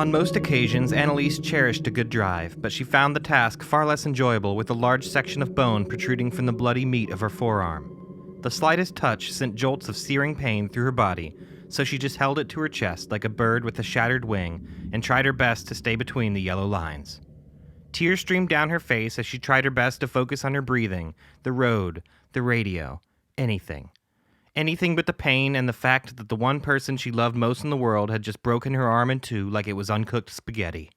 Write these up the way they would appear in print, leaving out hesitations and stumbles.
On most occasions, Annalise cherished a good drive, but she found the task far less enjoyable with a large section of bone protruding from the bloody meat of her forearm. The slightest touch sent jolts of searing pain through her body, so she just held it to her chest like a bird with a shattered wing and tried her best to stay between the yellow lines. Tears streamed down her face as she tried her best to focus on her breathing, the road, the radio, anything. Anything but the pain and the fact that the one person she loved most in the world had just broken her arm in two like it was uncooked spaghetti.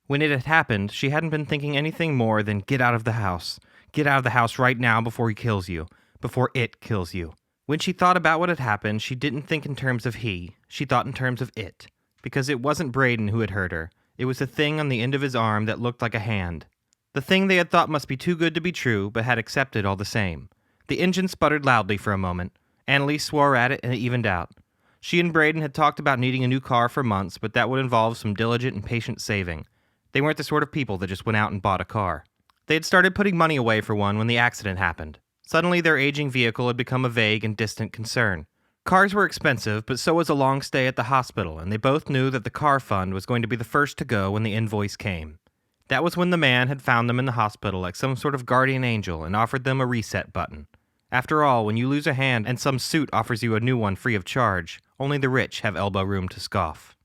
When it had happened, she hadn't been thinking anything more than get out of the house. Get out of the house right now before he kills you. Before it kills you. When she thought about what had happened, she didn't think in terms of he. She thought in terms of it. Because it wasn't Braden who had hurt her. It was the thing on the end of his arm that looked like a hand. The thing they had thought must be too good to be true, but had accepted all the same. The engine sputtered loudly for a moment. Annalise swore at it and it evened out. She and Braden had talked about needing a new car for months, but that would involve some diligent and patient saving. They weren't the sort of people that just went out and bought a car. They had started putting money away for one when the accident happened. Suddenly their aging vehicle had become a vague and distant concern. Cars were expensive, but so was a long stay at the hospital, and they both knew that the car fund was going to be the first to go when the invoice came. That was when the man had found them in the hospital like some sort of guardian angel and offered them a reset button. After all, when you lose a hand and some suit offers you a new one free of charge, only the rich have elbow room to scoff.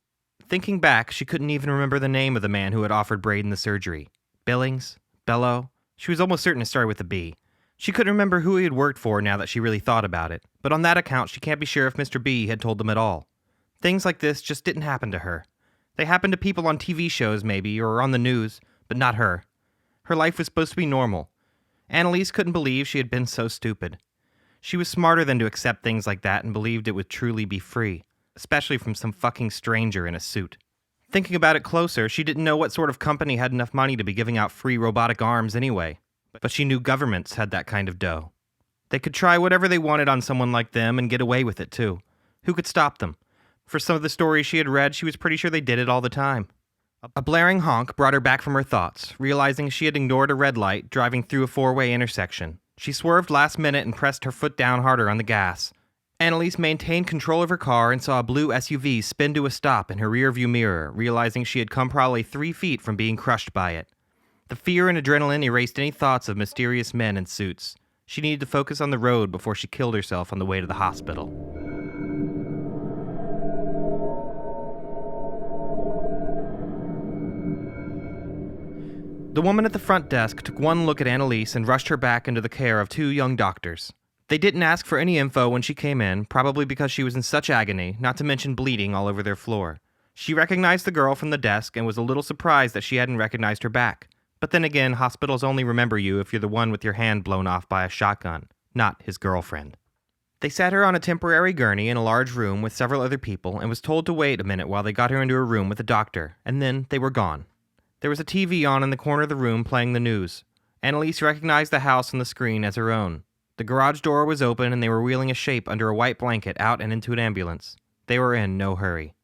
Thinking back, she couldn't even remember the name of the man who had offered Braden the surgery. Billings? Bello? She was almost certain it started with a B. She couldn't remember who he had worked for now that she really thought about it, but on that account she can't be sure if Mr. B had told them at all. Things like this just didn't happen to her. They happened to people on TV shows maybe, or on the news, but not her. Her life was supposed to be normal. Annalise couldn't believe she had been so stupid. She was smarter than to accept things like that and believed it would truly be free, especially from some fucking stranger in a suit. Thinking about it closer, she didn't know what sort of company had enough money to be giving out free robotic arms anyway, but she knew governments had that kind of dough. They could try whatever they wanted on someone like them and get away with it too. Who could stop them? For some of the stories she had read, she was pretty sure they did it all the time. A blaring honk brought her back from her thoughts, realizing she had ignored a red light driving through a four-way intersection. She swerved last minute and pressed her foot down harder on the gas. Annalise maintained control of her car and saw a blue SUV spin to a stop in her rearview mirror, realizing she had come probably 3 feet from being crushed by it. The fear and adrenaline erased any thoughts of mysterious men in suits. She needed to focus on the road before she killed herself on the way to the hospital. The woman at the front desk took one look at Annalise and rushed her back into the care of 2 young doctors. They didn't ask for any info when she came in, probably because she was in such agony, not to mention bleeding all over their floor. She recognized the girl from the desk and was a little surprised that she hadn't recognized her back. But then again, hospitals only remember you if you're the one with your hand blown off by a shotgun, not his girlfriend. They sat her on a temporary gurney in a large room with several other people and was told to wait a minute while they got her into a room with a doctor, and then they were gone. There was a TV on in the corner of the room playing the news. Annalise recognized the house on the screen as her own. The garage door was open and they were wheeling a shape under a white blanket out and into an ambulance. They were in no hurry.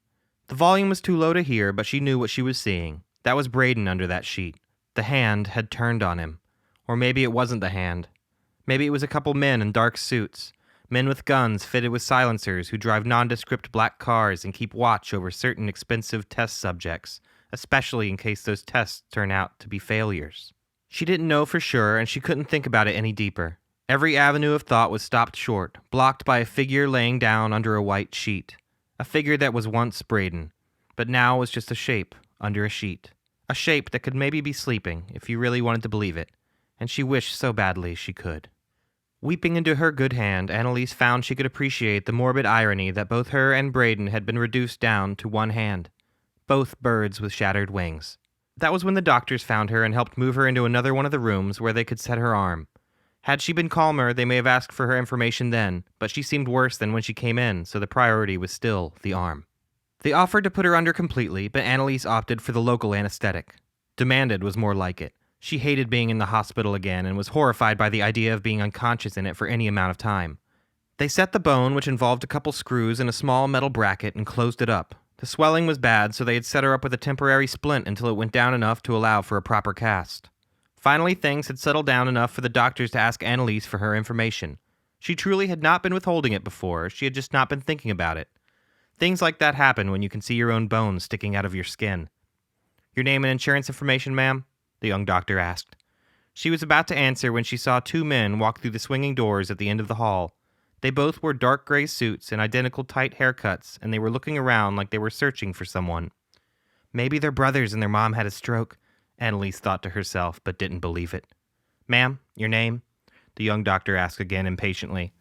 The volume was too low to hear, but she knew what she was seeing. That was Braden under that sheet. The hand had turned on him. Or maybe it wasn't the hand. Maybe it was a couple men in dark suits. Men with guns fitted with silencers who drive nondescript black cars and keep watch over certain expensive test subjects, especially in case those tests turn out to be failures. She didn't know for sure, and she couldn't think about it any deeper. Every avenue of thought was stopped short, blocked by a figure laying down under a white sheet. A figure that was once Braden, but now was just a shape under a sheet. A shape that could maybe be sleeping, if you really wanted to believe it, and she wished so badly she could. Weeping into her good hand, Annalise found she could appreciate the morbid irony that both her and Braden had been reduced down to one hand. Both birds with shattered wings. That was when the doctors found her and helped move her into another one of the rooms where they could set her arm. Had she been calmer, they may have asked for her information then, but she seemed worse than when she came in, so the priority was still the arm. They offered to put her under completely, but Annalise opted for the local anesthetic. Demanded was more like it. She hated being in the hospital again and was horrified by the idea of being unconscious in it for any amount of time. They set the bone, which involved a couple screws in a small metal bracket, and closed it up. The swelling was bad, so they had set her up with a temporary splint until it went down enough to allow for a proper cast. Finally, things had settled down enough for the doctors to ask Annalise for her information. She truly had not been withholding it before, she had just not been thinking about it. Things like that happen when you can see your own bones sticking out of your skin. Your name and insurance information, ma'am? The young doctor asked. She was about to answer when she saw two men walk through the swinging doors at the end of the hall. They both wore dark gray suits and identical tight haircuts, and they were looking around like they were searching for someone. Maybe they're brothers and their mom had a stroke, Annalise thought to herself, but didn't believe it. Ma'am, your name? The young doctor asked again impatiently.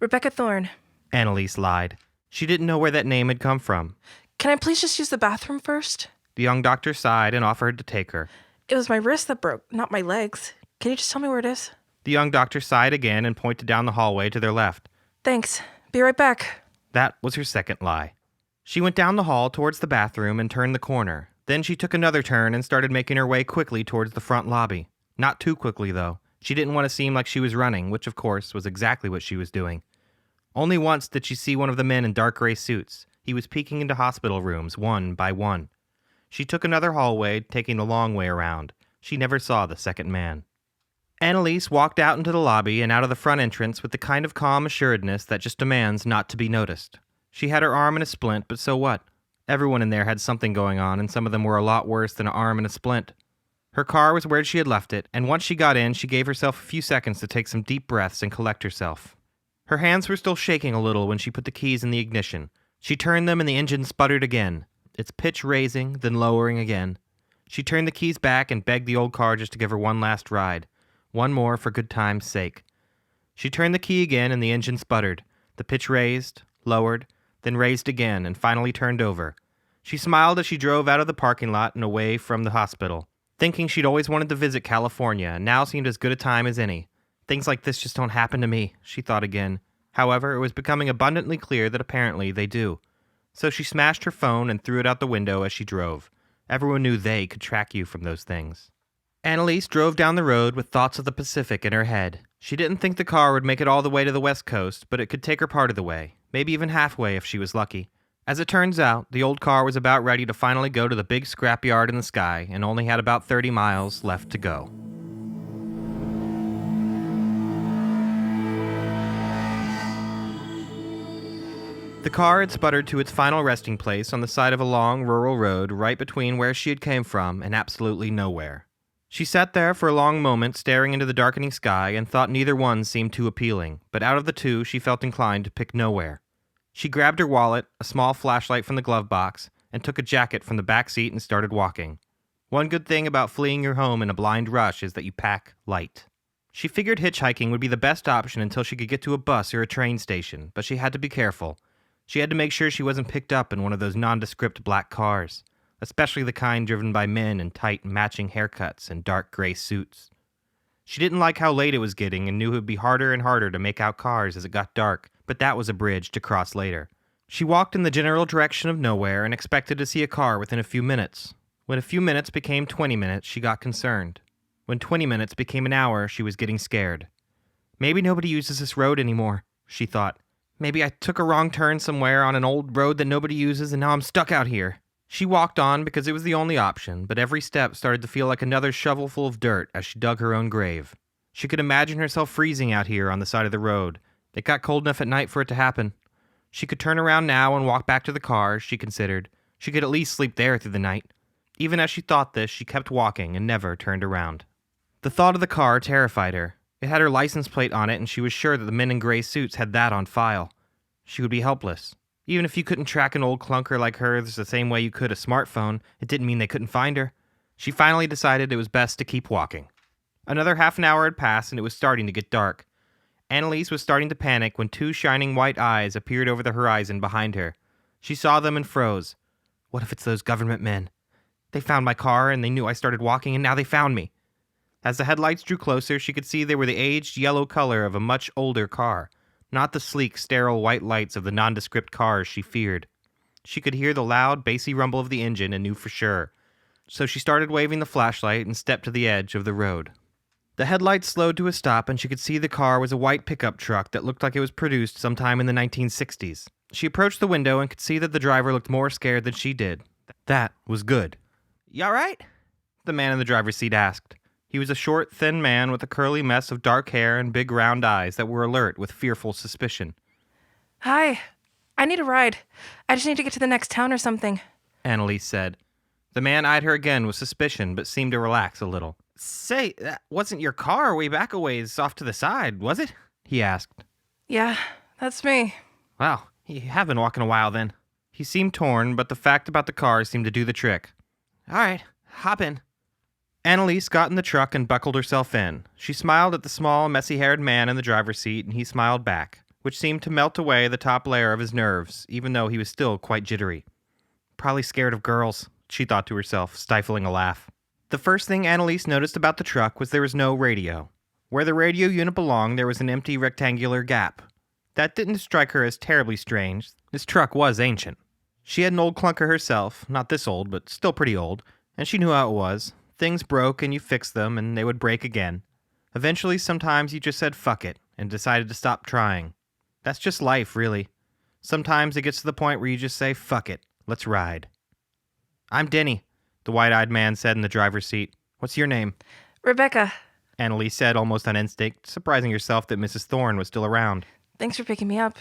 Rebecca Thorne. Annalise lied. She didn't know where that name had come from. Can I please just use the bathroom first? The young doctor sighed and offered to take her. It was my wrist that broke, not my legs. Can you just tell me where it is? The young doctor sighed again and pointed down the hallway to their left. Thanks. Be right back. That was her second lie. She went down the hall towards the bathroom and turned the corner. Then she took another turn and started making her way quickly towards the front lobby. Not too quickly, though. She didn't want to seem like she was running, which, of course, was exactly what she was doing. Only once did she see one of the men in dark gray suits. He was peeking into hospital rooms, one by one. She took another hallway, taking the long way around. She never saw the second man. Annalise walked out into the lobby and out of the front entrance with the kind of calm assuredness that just demands not to be noticed. She had her arm in a splint, but so what? Everyone in there had something going on, and some of them were a lot worse than an arm in a splint. Her car was where she had left it, and once she got in, she gave herself a few seconds to take some deep breaths and collect herself. Her hands were still shaking a little when she put the keys in the ignition. She turned them and the engine sputtered again, its pitch raising, then lowering again. She turned the keys back and begged the old car just to give her one last ride. One more for good time's sake. She turned the key again and the engine sputtered. The pitch raised, lowered, then raised again, and finally turned over. She smiled as she drove out of the parking lot and away from the hospital, thinking she'd always wanted to visit California, and now seemed as good a time as any. Things like this just don't happen to me, she thought again. However, it was becoming abundantly clear that apparently they do. So she smashed her phone and threw it out the window as she drove. Everyone knew they could track you from those things. Annalise drove down the road with thoughts of the Pacific in her head. She didn't think the car would make it all the way to the West Coast, but it could take her part of the way, maybe even halfway if she was lucky. As it turns out, the old car was about ready to finally go to the big scrapyard in the sky and only had about 30 miles left to go. The car had sputtered to its final resting place on the side of a long rural road right between where she had came from and absolutely nowhere. She sat there for a long moment staring into the darkening sky and thought neither one seemed too appealing, but out of the two she felt inclined to pick nowhere. She grabbed her wallet, a small flashlight from the glove box, and took a jacket from the back seat and started walking. One good thing about fleeing your home in a blind rush is that you pack light. She figured hitchhiking would be the best option until she could get to a bus or a train station, but she had to be careful. She had to make sure she wasn't picked up in one of those nondescript black cars, especially the kind driven by men in tight, matching haircuts and dark gray suits. She didn't like how late it was getting and knew it would be harder and harder to make out cars as it got dark, but that was a bridge to cross later. She walked in the general direction of nowhere and expected to see a car within a few minutes. When a few minutes became 20 minutes, she got concerned. When 20 minutes became an hour, she was getting scared. Maybe nobody uses this road anymore, she thought. Maybe I took a wrong turn somewhere on an old road that nobody uses and now I'm stuck out here. She walked on because it was the only option, but every step started to feel like another shovelful of dirt as she dug her own grave. She could imagine herself freezing out here on the side of the road. It got cold enough at night for it to happen. She could turn around now and walk back to the car, she considered. She could at least sleep there through the night. Even as she thought this, she kept walking and never turned around. The thought of the car terrified her. It had her license plate on it, and she was sure that the men in gray suits had that on file. She would be helpless. Even if you couldn't track an old clunker like hers the same way you could a smartphone, it didn't mean they couldn't find her. She finally decided it was best to keep walking. Another half an hour had passed, and it was starting to get dark. Annalise was starting to panic when two shining white eyes appeared over the horizon behind her. She saw them and froze. What if it's those government men? They found my car, and they knew I started walking, and now they found me. As the headlights drew closer, she could see they were the aged yellow color of a much older car, not the sleek, sterile white lights of the nondescript cars she feared. She could hear the loud, bassy rumble of the engine and knew for sure. So she started waving the flashlight and stepped to the edge of the road. The headlights slowed to a stop, and she could see the car was a white pickup truck that looked like it was produced sometime in the 1960s. She approached the window and could see that the driver looked more scared than she did. That was good. "You all right?" the man in the driver's seat asked. He was a short, thin man with a curly mess of dark hair and big round eyes that were alert with fearful suspicion. Hi. I need a ride. I just need to get to the next town or something. Annalise said. The man eyed her again with suspicion, but seemed to relax a little. Say, that wasn't your car way back a ways off to the side, was it? He asked. Yeah, that's me. Well, you have been walking a while then. He seemed torn, but the fact about the car seemed to do the trick. All right, hop in. Annalise got in the truck and buckled herself in. She smiled at the small, messy-haired man in the driver's seat, and he smiled back, which seemed to melt away the top layer of his nerves, even though he was still quite jittery. Probably scared of girls, she thought to herself, stifling a laugh. The first thing Annalise noticed about the truck was there was no radio. Where the radio unit belonged, there was an empty rectangular gap. That didn't strike her as terribly strange. This truck was ancient. She had an old clunker herself, not this old, but still pretty old, and she knew how it was. Things broke and you fixed them and they would break again. Eventually, sometimes you just said fuck it and decided to stop trying. That's just life, really. Sometimes it gets to the point where you just say fuck it, let's ride. I'm Denny, the wide-eyed man said in the driver's seat. What's your name? Rebecca. Annalise said almost on instinct, surprising herself that Mrs. Thorne was still around. Thanks for picking me up.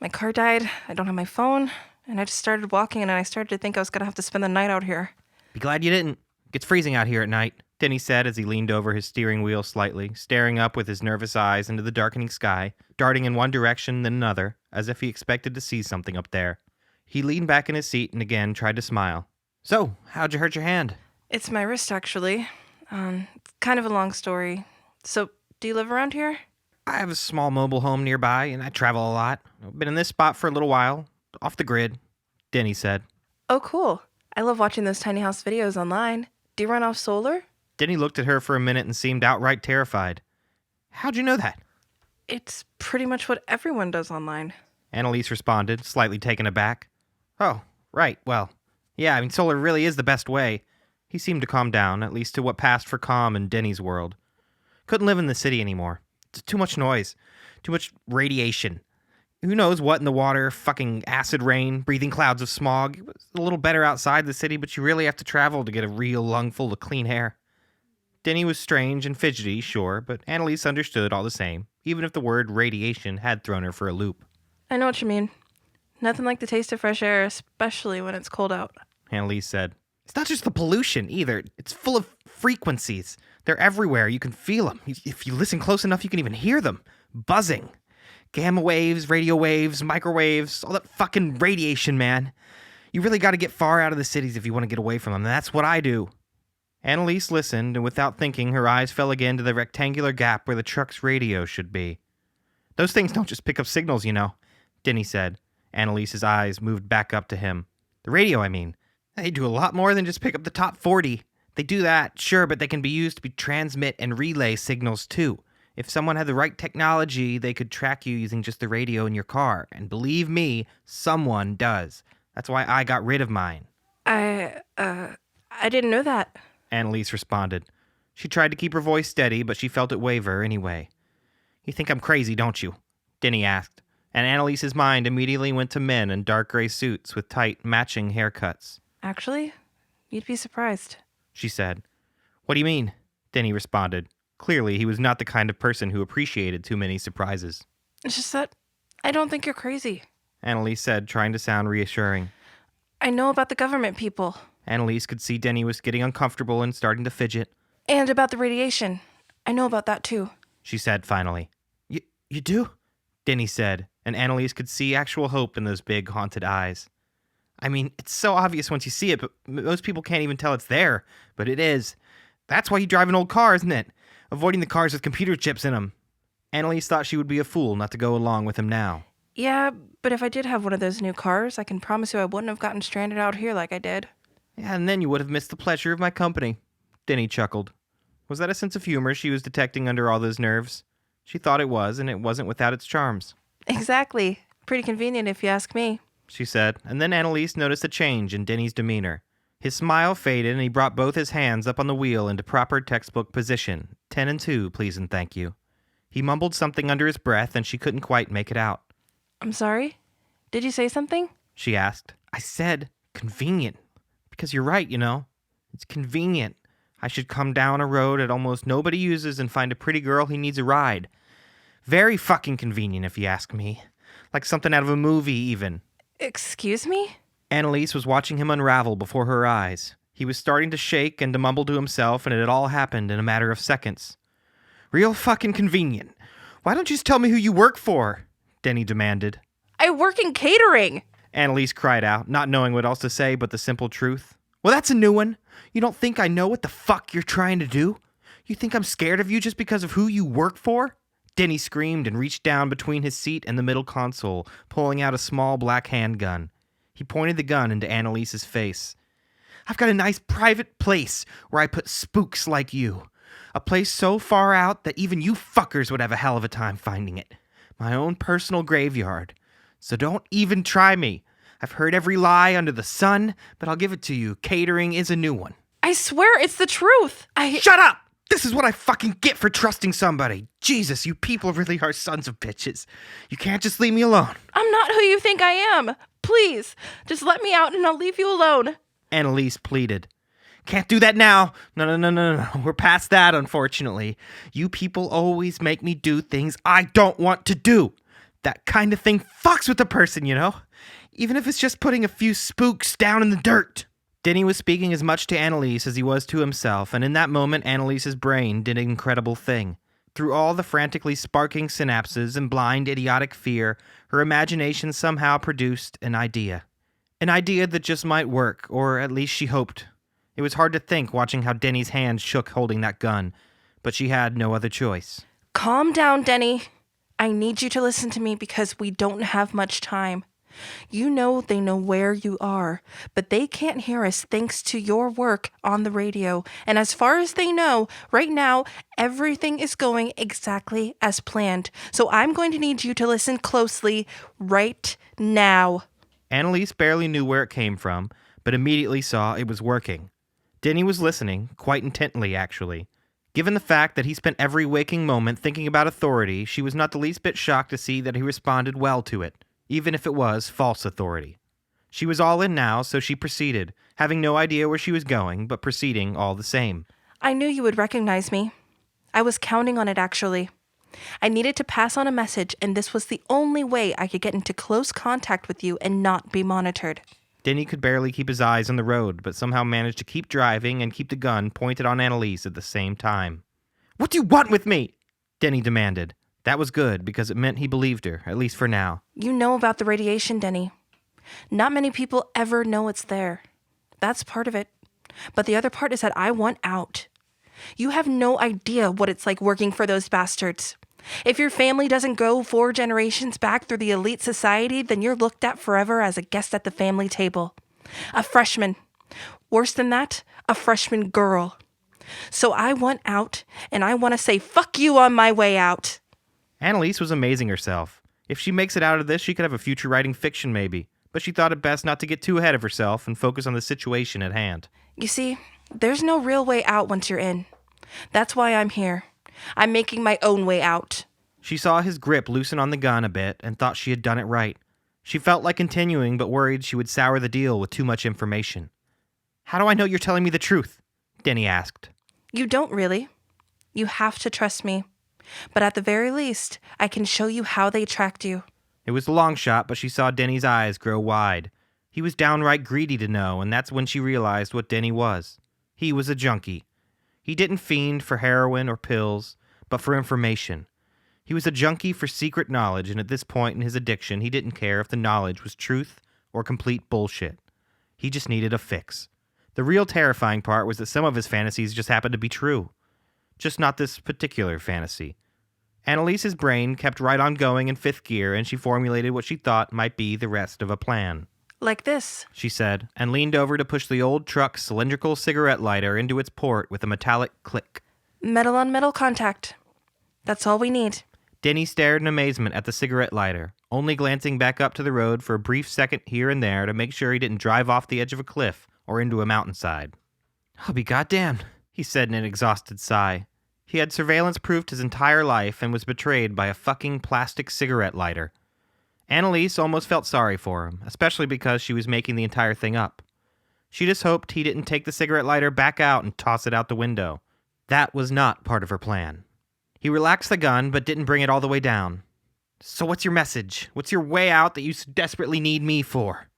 My car died, I don't have my phone, and I just started walking and I started to think I was going to have to spend the night out here. Be glad you didn't. It gets freezing out here at night, Denny said as he leaned over his steering wheel slightly, staring up with his nervous eyes into the darkening sky, darting in one direction then another, as if he expected to see something up there. He leaned back in his seat and again tried to smile. So, how'd you hurt your hand? It's my wrist, actually. It's kind of a long story. So, do you live around here? I have a small mobile home nearby, and I travel a lot. I've been in this spot for a little while, off the grid, Denny said. Oh, cool. I love watching those tiny house videos online. Do you run off solar? Denny looked at her for a minute and seemed outright terrified. How'd you know that? It's pretty much what everyone does online. Annalise responded, slightly taken aback. Oh, right, well, yeah, I mean, solar really is the best way. He seemed to calm down, at least to what passed for calm in Denny's world. Couldn't live in the city anymore. It's too much noise. Too much radiation. Who knows what in the water, fucking acid rain, breathing clouds of smog. It was a little better outside the city, but you really have to travel to get a real lungful of clean air. Denny was strange and fidgety, sure, but Annalise understood all the same, even if the word radiation had thrown her for a loop. I know what you mean. Nothing like the taste of fresh air, especially when it's cold out. Annalise said. It's not just the pollution, either. It's full of frequencies. They're everywhere. You can feel them. If you listen close enough, you can even hear them. Buzzing. Gamma waves, radio waves, microwaves, all that fucking radiation, man. You really got to get far out of the cities if you want to get away from them, and that's what I do. Annalise listened, and without thinking, her eyes fell again to the rectangular gap where the truck's radio should be. Those things don't just pick up signals, you know, Denny said. Annalise's eyes moved back up to him. The radio, I mean. They do a lot more than just pick up the top 40. They do that, sure, but they can be used to transmit and relay signals, too. If someone had the right technology, they could track you using just the radio in your car. And believe me, someone does. That's why I got rid of mine. I didn't know that. Annalise responded. She tried to keep her voice steady, but she felt it waver anyway. You think I'm crazy, don't you? Denny asked, and Annalise's mind immediately went to men in dark gray suits with tight, matching haircuts. Actually, you'd be surprised, she said. What do you mean? Denny responded. Clearly, he was not the kind of person who appreciated too many surprises. It's just that I don't think you're crazy. Annalise said, trying to sound reassuring. I know about the government people. Annalise could see Denny was getting uncomfortable and starting to fidget. And about the radiation. I know about that too, she said finally. You do? Denny said, and Annalise could see actual hope in those big, haunted eyes. I mean, it's so obvious once you see it, but most people can't even tell it's there. But it is. That's why you drive an old car, isn't it? Avoiding the cars with computer chips in them. Annalise thought she would be a fool not to go along with him now. Yeah, but if I did have one of those new cars, I can promise you I wouldn't have gotten stranded out here like I did. Yeah, and then you would have missed the pleasure of my company. Denny chuckled. Was that a sense of humor she was detecting under all those nerves? She thought it was, and it wasn't without its charms. Exactly. Pretty convenient if you ask me, she said, and then Annalise noticed a change in Denny's demeanor. His smile faded, and he brought both his hands up on the wheel into proper textbook position. 10 and 2, please and thank you. He mumbled something under his breath, and she couldn't quite make it out. I'm sorry? Did you say something? She asked. I said convenient. Because you're right, you know. It's convenient. I should come down a road that almost nobody uses and find a pretty girl who needs a ride. Very fucking convenient, if you ask me. Like something out of a movie, even. Excuse me? Annalise was watching him unravel before her eyes. He was starting to shake and to mumble to himself, and it had all happened in a matter of seconds. Real fucking convenient. Why don't you just tell me who you work for? Denny demanded. I work in catering. Annalise cried out, not knowing what else to say but the simple truth. Well, that's a new one. You don't think I know what the fuck you're trying to do? You think I'm scared of you just because of who you work for? Denny screamed and reached down between his seat and the middle console, pulling out a small black handgun. He pointed the gun into Annalise's face. I've got a nice private place where I put spooks like you. A place so far out that even you fuckers would have a hell of a time finding it. My own personal graveyard. So don't even try me. I've heard every lie under the sun, but I'll give it to you. Catering is a new one. I swear it's the truth. Shut up! This is what I fucking get for trusting somebody. Jesus, you people really are sons of bitches. You can't just leave me alone. I'm not who you think I am. Please, just let me out and I'll leave you alone. Annalise pleaded. Can't do that now. No. We're past that, unfortunately. You people always make me do things I don't want to do. That kind of thing fucks with a person, you know? Even if it's just putting a few spooks down in the dirt. Denny was speaking as much to Annalise as he was to himself, and in that moment Annalise's brain did an incredible thing. Through all the frantically sparking synapses and blind idiotic fear, her imagination somehow produced an idea. An idea that just might work, or at least she hoped. It was hard to think watching how Denny's hands shook holding that gun, but she had no other choice. Calm down, Denny. I need you to listen to me because we don't have much time. You know they know where you are, but they can't hear us thanks to your work on the radio. And as far as they know, right now, everything is going exactly as planned. So I'm going to need you to listen closely right now. Annalise barely knew where it came from, but immediately saw it was working. Denny was listening, quite intently actually. Given the fact that he spent every waking moment thinking about authority, she was not the least bit shocked to see that he responded well to it, even if it was false authority. She was all in now, so she proceeded, having no idea where she was going, but proceeding all the same. I knew you would recognize me. I was counting on it, actually. I needed to pass on a message, and this was the only way I could get into close contact with you and not be monitored. Denny could barely keep his eyes on the road, but somehow managed to keep driving and keep the gun pointed on Annalise at the same time. What do you want with me? Denny demanded. That was good, because it meant he believed her, at least for now. You know about the radiation, Denny. Not many people ever know it's there. That's part of it. But the other part is that I want out. You have no idea what it's like working for those bastards. If your family doesn't go 4 generations back through the elite society, then you're looked at forever as a guest at the family table. A freshman. Worse than that, a freshman girl. So I want out, and I want to say fuck you on my way out. Annalise was amazing herself. If she makes it out of this, she could have a future writing fiction maybe. But she thought it best not to get too ahead of herself and focus on the situation at hand. You see, there's no real way out once you're in. That's why I'm here. I'm making my own way out. She saw his grip loosen on the gun a bit and thought she had done it right. She felt like continuing, but worried she would sour the deal with too much information. How do I know you're telling me the truth? Denny asked. You don't really. You have to trust me. But at the very least, I can show you how they tracked you. It was a long shot, but she saw Denny's eyes grow wide. He was downright greedy to know, and that's when she realized what Denny was. He was a junkie. He didn't fiend for heroin or pills, but for information. He was a junkie for secret knowledge, and at this point in his addiction, he didn't care if the knowledge was truth or complete bullshit. He just needed a fix. The real terrifying part was that some of his fantasies just happened to be true. Just not this particular fantasy. Annalise's brain kept right on going in 5th gear, and she formulated what she thought might be the rest of a plan. Like this, she said, and leaned over to push the old truck's cylindrical cigarette lighter into its port with a metallic click. Metal on metal contact. That's all we need. Denny stared in amazement at the cigarette lighter, only glancing back up to the road for a brief second here and there to make sure he didn't drive off the edge of a cliff or into a mountainside. I'll be goddamned, he said in an exhausted sigh. He had surveillance proofed his entire life and was betrayed by a fucking plastic cigarette lighter. Annalise almost felt sorry for him, especially because she was making the entire thing up. She just hoped he didn't take the cigarette lighter back out and toss it out the window. That was not part of her plan. He relaxed the gun, but didn't bring it all the way down. So what's your message? What's your way out that you so desperately need me for?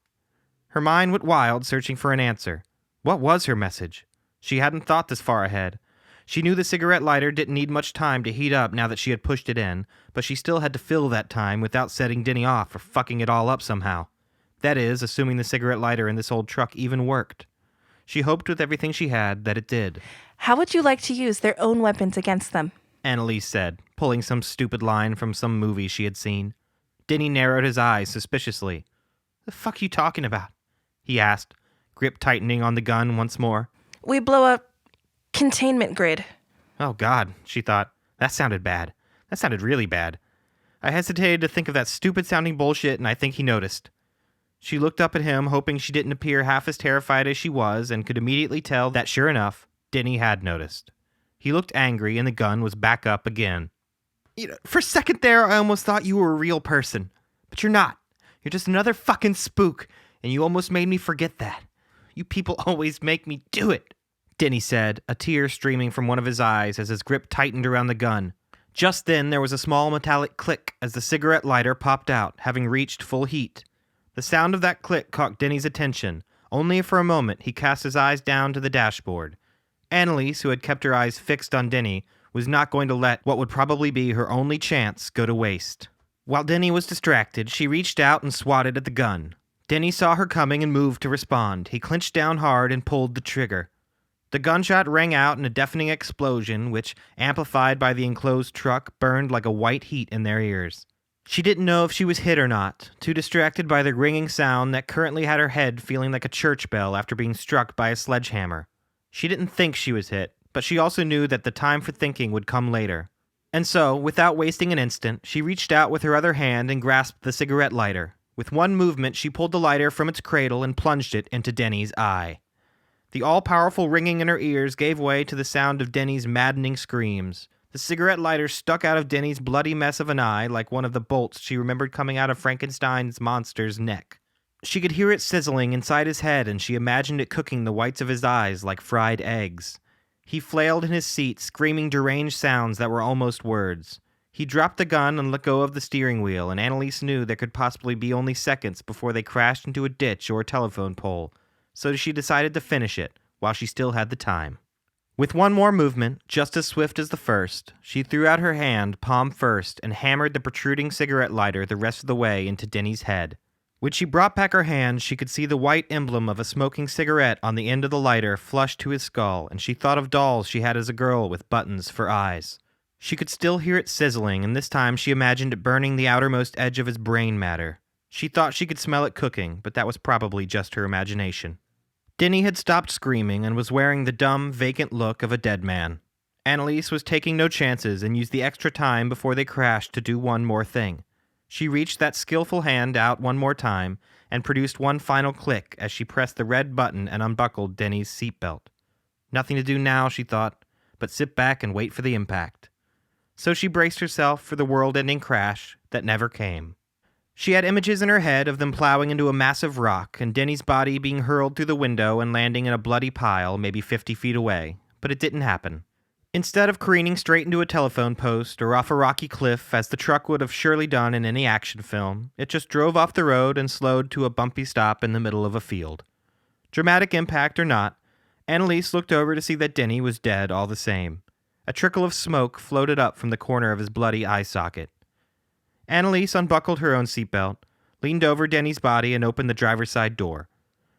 Her mind went wild, searching for an answer. What was her message? She hadn't thought this far ahead. She knew the cigarette lighter didn't need much time to heat up now that she had pushed it in, but she still had to fill that time without setting Denny off or fucking it all up somehow. That is, assuming the cigarette lighter in this old truck even worked. She hoped with everything she had that it did. How would you like to use their own weapons against them? Annalise said, pulling some stupid line from some movie she had seen. Denny narrowed his eyes suspiciously. The fuck you talking about? He asked, grip tightening on the gun once more. We blow a containment grid. Oh God, she thought. That sounded bad. That sounded really bad. I hesitated to think of that stupid sounding bullshit, and I think he noticed. She looked up at him, hoping she didn't appear half as terrified as she was, and could immediately tell that, sure enough, Denny had noticed. He looked angry, and the gun was back up again. For a second there, I almost thought you were a real person. But you're not. You're just another fucking spook, and you almost made me forget that. You people always make me do it, Denny said, a tear streaming from one of his eyes as his grip tightened around the gun. Just then, there was a small metallic click as the cigarette lighter popped out, having reached full heat. The sound of that click caught Denny's attention. Only for a moment, he cast his eyes down to the dashboard. Annalise, who had kept her eyes fixed on Denny, was not going to let what would probably be her only chance go to waste. While Denny was distracted, she reached out and swatted at the gun. Denny saw her coming and moved to respond. He clenched down hard and pulled the trigger. The gunshot rang out in a deafening explosion, which, amplified by the enclosed truck, burned like a white heat in their ears. She didn't know if she was hit or not, too distracted by the ringing sound that currently had her head feeling like a church bell after being struck by a sledgehammer. She didn't think she was hit, but she also knew that the time for thinking would come later. And so, without wasting an instant, she reached out with her other hand and grasped the cigarette lighter. With one movement, she pulled the lighter from its cradle and plunged it into Denny's eye. The all-powerful ringing in her ears gave way to the sound of Denny's maddening screams. The cigarette lighter stuck out of Denny's bloody mess of an eye like one of the bolts she remembered coming out of Frankenstein's monster's neck. She could hear it sizzling inside his head, and she imagined it cooking the whites of his eyes like fried eggs. He flailed in his seat, screaming deranged sounds that were almost words. He dropped the gun and let go of the steering wheel, and Annalise knew there could possibly be only seconds before they crashed into a ditch or a telephone pole, so she decided to finish it while she still had the time. With one more movement, just as swift as the first, she threw out her hand, palm first, and hammered the protruding cigarette lighter the rest of the way into Denny's head. When she brought back her hand, she could see the white emblem of a smoking cigarette on the end of the lighter flush to his skull, and she thought of dolls she had as a girl with buttons for eyes. She could still hear it sizzling, and this time she imagined it burning the outermost edge of his brain matter. She thought she could smell it cooking, but that was probably just her imagination. Denny had stopped screaming and was wearing the dumb, vacant look of a dead man. Annalise was taking no chances and used the extra time before they crashed to do one more thing. She reached that skillful hand out one more time and produced one final click as she pressed the red button and unbuckled Denny's seatbelt. Nothing to do now, she thought, but sit back and wait for the impact. So she braced herself for the world-ending crash that never came. She had images in her head of them plowing into a massive rock and Denny's body being hurled through the window and landing in a bloody pile maybe 50 feet away, but it didn't happen. Instead of careening straight into a telephone post or off a rocky cliff as the truck would have surely done in any action film, it just drove off the road and slowed to a bumpy stop in the middle of a field. Dramatic impact or not, Annalise looked over to see that Denny was dead all the same. A trickle of smoke floated up from the corner of his bloody eye socket. Annalise unbuckled her own seatbelt, leaned over Denny's body and opened the driver's side door.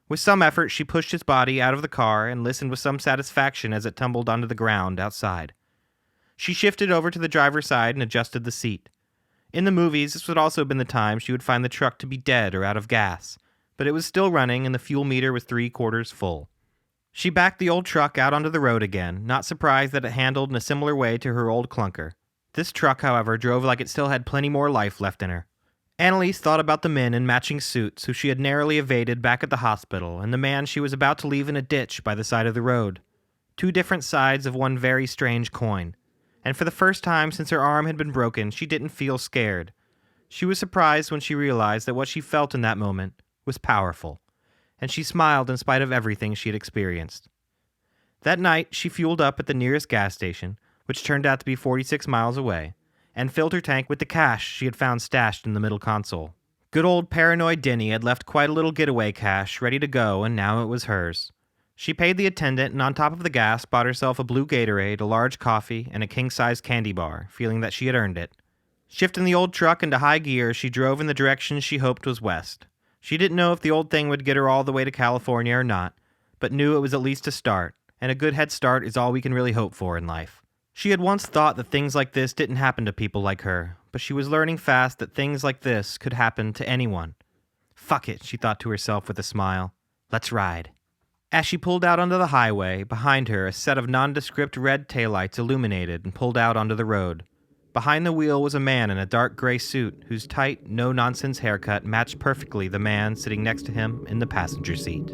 With some effort, she pushed his body out of the car and listened with some satisfaction as it tumbled onto the ground outside. She shifted over to the driver's side and adjusted the seat. In the movies, this would also have been the time she would find the truck to be dead or out of gas, but it was still running and the fuel meter was 3/4 full. She backed the old truck out onto the road again, not surprised that it handled in a similar way to her old clunker. This truck, however, drove like it still had plenty more life left in her. Annalise thought about the men in matching suits who she had narrowly evaded back at the hospital and the man she was about to leave in a ditch by the side of the road. Two different sides of one very strange coin. And for the first time since her arm had been broken, she didn't feel scared. She was surprised when she realized that what she felt in that moment was powerful. And she smiled in spite of everything she had experienced. That night, she fueled up at the nearest gas station, which turned out to be 46 miles away, and filled her tank with the cash she had found stashed in the middle console. Good old paranoid Denny had left quite a little getaway cash ready to go, and now it was hers. She paid the attendant and on top of the gas bought herself a blue Gatorade, a large coffee, and a king-size candy bar, feeling that she had earned it. Shifting the old truck into high gear, she drove in the direction she hoped was west. She didn't know if the old thing would get her all the way to California or not, but knew it was at least a start, and a good head start is all we can really hope for in life. She had once thought that things like this didn't happen to people like her, but she was learning fast that things like this could happen to anyone. Fuck it, she thought to herself with a smile. Let's ride. As she pulled out onto the highway, behind her a set of nondescript red taillights illuminated and pulled out onto the road. Behind the wheel was a man in a dark gray suit whose tight, no-nonsense haircut matched perfectly the man sitting next to him in the passenger seat.